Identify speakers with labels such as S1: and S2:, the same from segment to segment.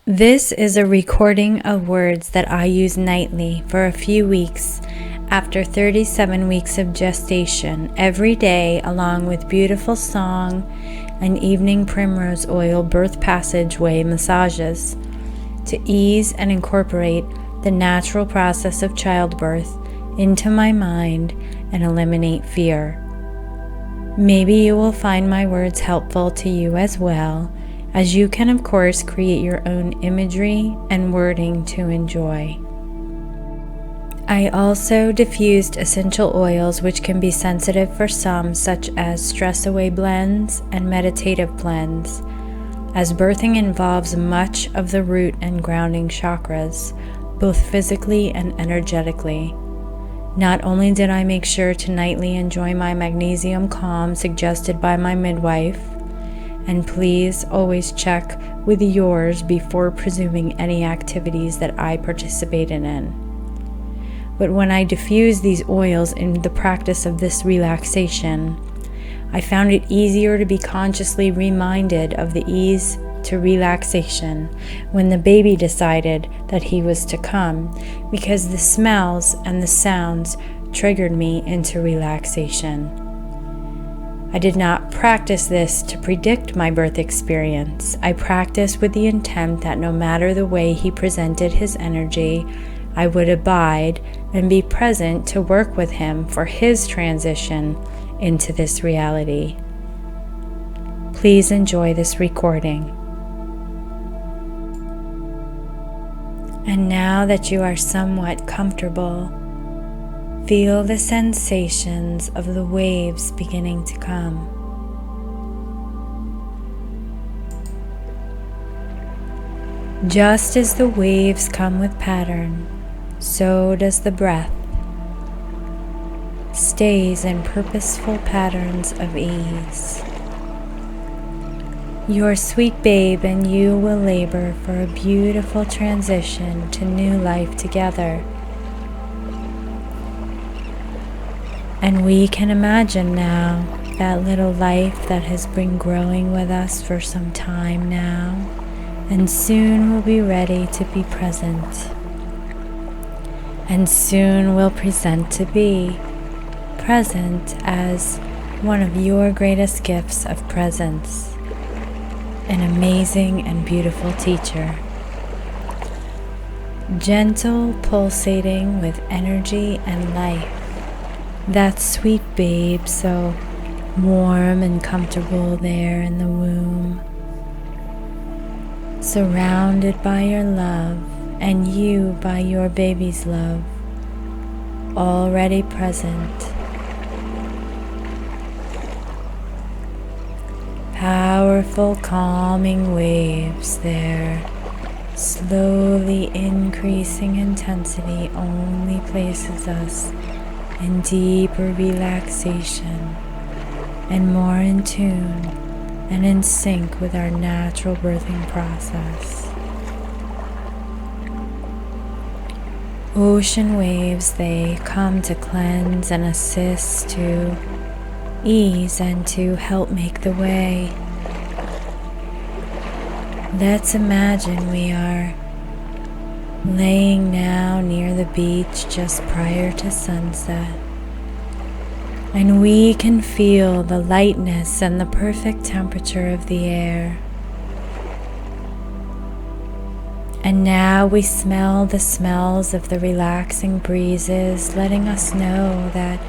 S1: This is a recording of words that I use nightly for a few weeks after 37 weeks of gestation, every day, along with beautiful song and evening primrose oil birth passageway massages to ease and incorporate the natural process of childbirth into my mind and eliminate fear. Maybe you will find my words helpful to you as well, as you can of course create your own imagery and wording to enjoy. I also diffused essential oils which can be sensitive for some, such as stress away blends and meditative blends, as birthing involves much of the root and grounding chakras, both physically and energetically. Not only did I make sure to nightly enjoy my magnesium calm suggested by my midwife, and please always check with yours before presuming any activities that I participated in. But when I diffused these oils in the practice of this relaxation, I found it easier to be consciously reminded of the ease to relaxation when the baby decided that he was to come, because the smells and the sounds triggered me into relaxation. I did not practice this to predict my birth experience. I practiced with the intent that no matter the way he presented his energy, I would abide and be present to work with him for his transition into this reality. Please enjoy this recording. And now that you are somewhat comfortable, feel the sensations of the waves beginning to come. Just as the waves come with pattern, so does the breath. Stays in purposeful patterns of ease. Your sweet babe and you will labor for a beautiful transition to new life together. And we can imagine now that little life that has been growing with us for some time now, and soon will be ready to be present. And soon will present to be present as one of your greatest gifts of presence, an amazing and beautiful teacher. Gentle, pulsating with energy and life. That sweet babe, so warm and comfortable there in the womb, surrounded by your love and you by your baby's love, already present. Powerful calming waves there, slowly increasing intensity only places us in deeper relaxation and more in tune and in sync with our natural birthing process. Ocean waves, they come to cleanse and assist, to ease and to help make the way. Let's imagine we are laying now near the beach just prior to sunset, and we can feel the lightness and the perfect temperature of the air. And now we smell the smells of the relaxing breezes, letting us know that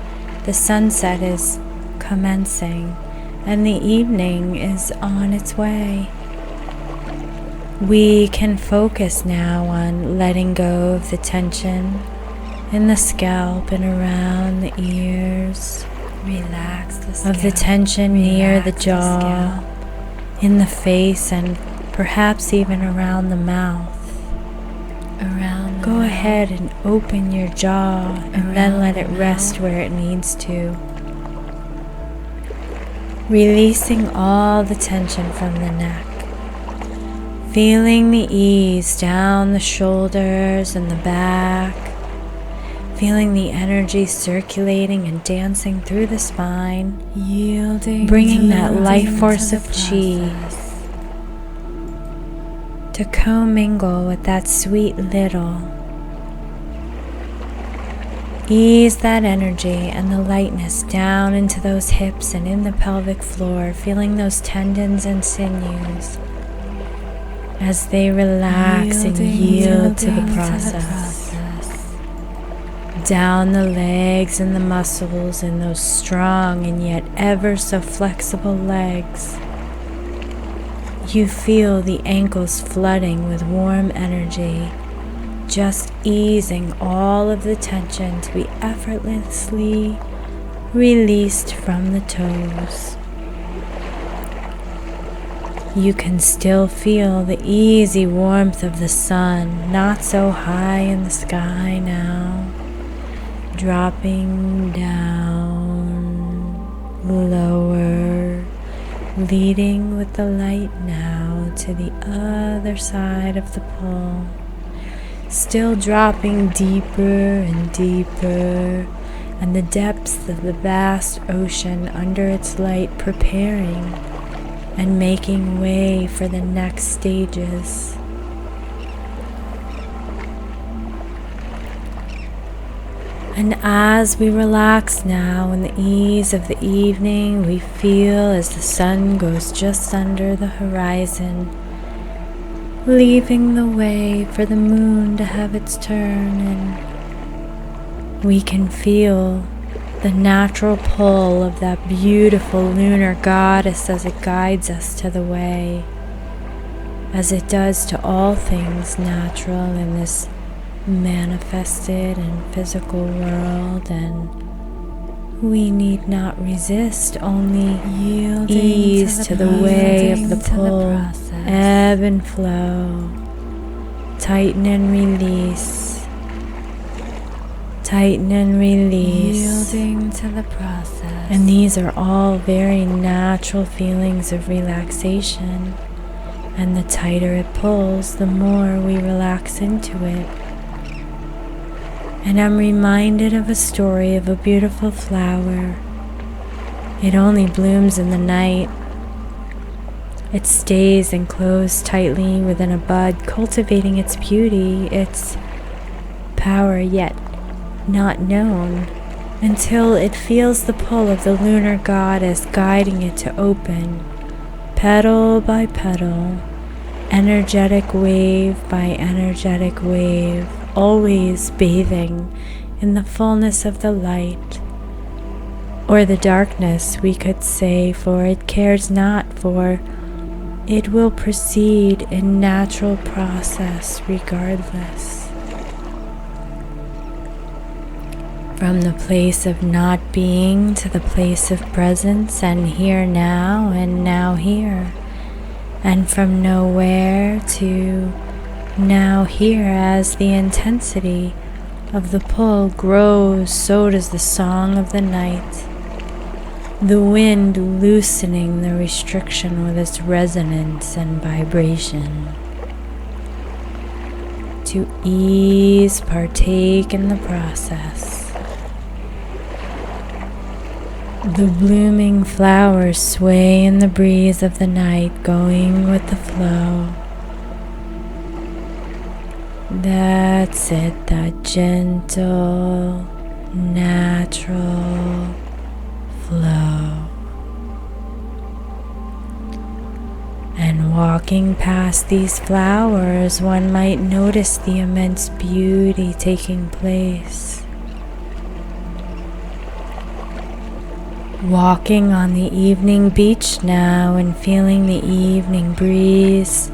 S1: the sunset is commencing and the evening is on its way. We can focus now on letting go of the tension in the scalp and around the ears.
S2: Relax the scalp.
S1: Of the tension near the jaw, in the face, and perhaps even around the mouth. Go ahead and open your jaw and then let it rest where it needs to. Releasing all the tension from the neck. Feeling the ease down the shoulders and the back. Feeling the energy circulating and dancing through the spine.
S2: Yielding,
S1: bringing that life force of chi to commingle with that sweet little. Ease that energy and the lightness down into those hips and in the pelvic floor, feeling those tendons and sinews as they relax and yield to the process. Down the legs and the muscles in those strong and yet ever so flexible legs. You feel the ankles flooding with warm energy, just easing all of the tension to be effortlessly released from the toes. You can still feel the easy warmth of the sun, not so high in the sky now, dropping down lower, leading with the light now to the other side of the pole. Still dropping deeper and deeper, and the depths of the vast ocean under its light preparing and making way for the next stages. And as we relax now in the ease of the evening, we feel as the sun goes just under the horizon, leaving the way for the moon to have its turn, and we can feel the natural pull of that beautiful lunar goddess as it guides us to the way, as it does to all things natural in this manifested and physical world, and we need not resist, only ease to the way of the pull, ebb and flow, tighten and release, tighten and release,
S2: yielding to the process.
S1: And these are all very natural feelings of relaxation, and the tighter it pulls, the more we relax into it. And I'm reminded of a story of a beautiful flower. It only blooms in the night. It stays enclosed tightly within a bud, cultivating its beauty, its power yet not known, until it feels the pull of the lunar goddess guiding it to open, petal by petal, energetic wave by energetic wave, always bathing in the fullness of the light, or the darkness, we could say, for it cares not, for it will proceed in natural process regardless. From the place of not being to the place of presence, and here now and now here, and from nowhere to now here. As the intensity of the pull grows, so does the song of the night, the wind loosening the restriction with its resonance and vibration. To ease, partake in the process. The blooming flowers sway in the breeze of the night, going with the flow. That's it, that gentle, natural flow. And walking past these flowers, one might notice the immense beauty taking place. Walking on the evening beach now and feeling the evening breeze,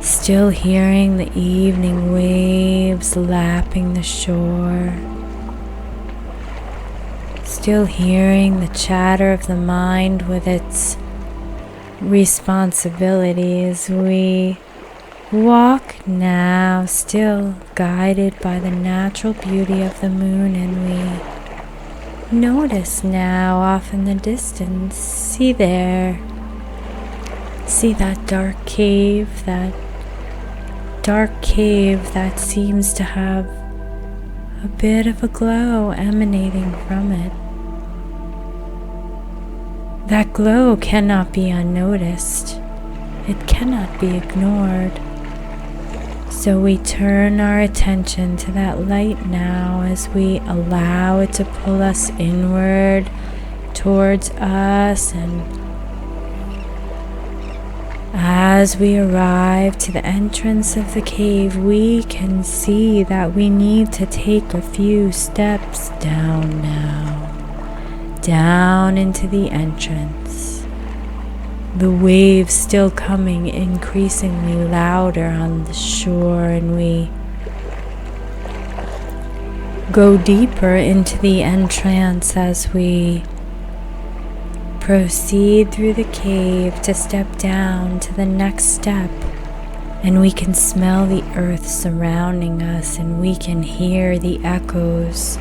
S1: still hearing the evening waves lapping the shore, still hearing the chatter of the mind with its responsibilities. We walk now, still guided by the natural beauty of the moon, and we notice now off in the distance, see that dark cave, that seems to have a bit of a glow emanating from it. That glow cannot be unnoticed. It cannot be ignored. So we turn our attention to that light now as we allow it to pull us inward towards us, and as we arrive to the entrance of the cave, we can see that we need to take a few steps down now, down into the entrance. The waves still coming increasingly louder on the shore, and we go deeper into the entrance as we proceed through the cave to step down to the next step, and we can smell the earth surrounding us, and we can hear the echoes,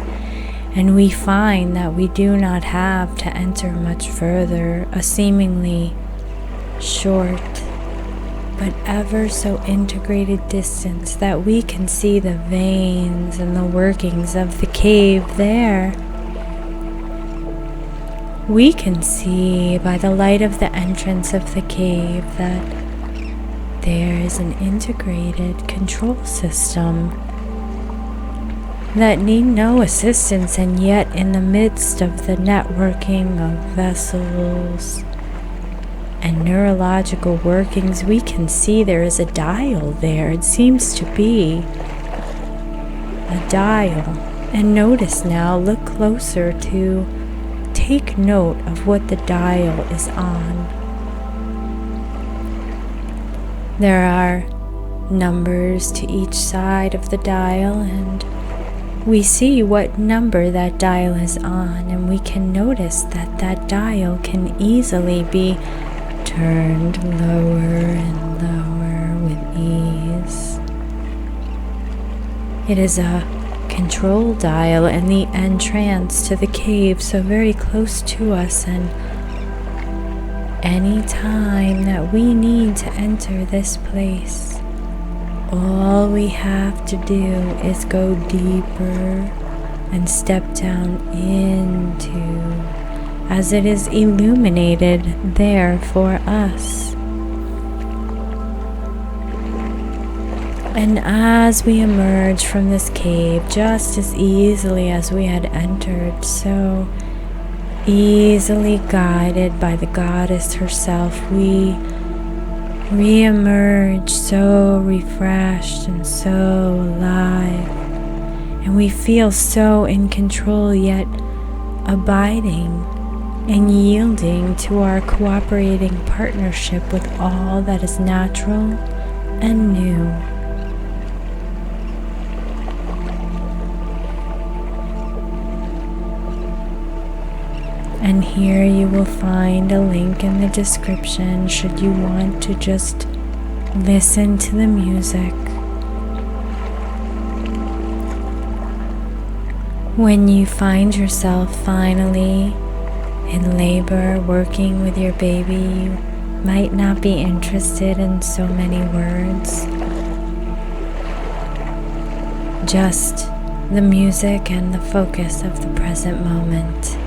S1: and we find that we do not have to enter much further, a seemingly short but ever so integrated distance that we can see the veins and the workings of the cave there. We can see by the light of the entrance of the cave that there is an integrated control system that need no assistance, and yet in the midst of the networking of vessels and neurological workings, we can see there is a dial there. It seems to be a dial. And notice now, look closer to take note of what the dial is on. There are numbers to each side of the dial, and we see what number that dial is on, and we can notice that that dial can easily be turned lower and lower with ease. It is a control dial and the entrance to the cave so very close to us, and any time that we need to enter this place, all we have to do is go deeper and step down into, as it is illuminated there for us. And as we emerge from this cave, just as easily as we had entered, so easily guided by the goddess herself, we re-emerge so refreshed and so alive. And we feel so in control, yet abiding and yielding to our cooperating partnership with all that is natural and new. And here you will find a link in the description should you want to just listen to the music. When you find yourself finally in labor working with your baby, you might not be interested in so many words. Just the music and the focus of the present moment.